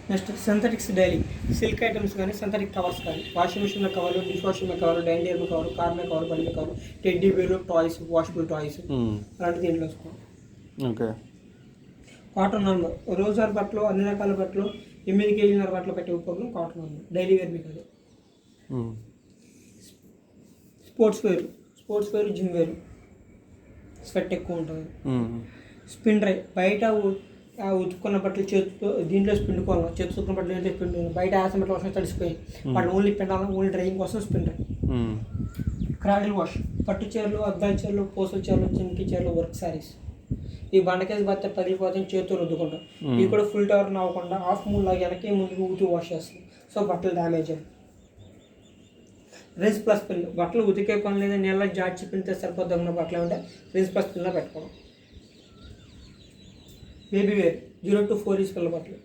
Next synthetics daily silk items కానీ synthetic covers కానీ washing మిషన్లో కవర్లు, డిష్ వాషింగ్ కవర్లు, డైనింగ్ టేబుల్ కవర్, కార్ మీద కవర్, బండి మీద cover, teddy bear, toys, washable toys అలాంటి దీంట్లో వస్తాం. ఓకే. కాటన్ నార్మల్ రోజువారీ బట్టలు, అన్ని రకాల బట్టలు, 8 కేజీల బట్టలు పెట్టే ఉపయోగం కాటన్ నార్మల్ డైలీ వేర్ మీకు అది. Sports wear, gym wear, sweat ఎక్కువ ఉంటుంది. స్పిన్ డ్రై బయట ఉతుక్కున్న బట్టలు చేతితో దీంట్లో పిండుకోవాలి, చేతి ఉతుక్కున్న బట్టలు దీంట్లో పిండు, బయట ఆసిన బట్టలు వర్షం తడిసిపోయి వాటిని ఓన్లీ పిండాలి, ఓన్లీ డ్రైయింగ్ కోసం స్పిన్ డ్రై. క్రాడిల్ వాష్ పట్టు చీరలు, అద్దాల చీరలు, పూసల చీరలు, చిమ్కి చీరలు, వర్క్ శారీస్. ఈ బండకేసి బట్ట పగిలిపోతే చేతితో రుద్దుకుంటాం. ఇవి కూడా ఫుల్ టవర్ అవ్వకుండా హాఫ్ మూన్ లాగా వెనక్కి ముందుకు ఊతి వాష్ చేస్తాం. సో బట్టలు డ్యామేజ్ అయ్యి. రిన్స్ ప్లస్ పిన్ బట్టలు ఉతికే పని లేదా నీళ్ళ జాడ్చి పిన్తే సరిపోతున్న బట్టలు ఉంటే రిన్స్ ప్లస్ పిన్లో పెట్టుకోవడం. బేబీ వేర్ 0 to 4 ఇయర్స్ పిల్లల బట్టలు.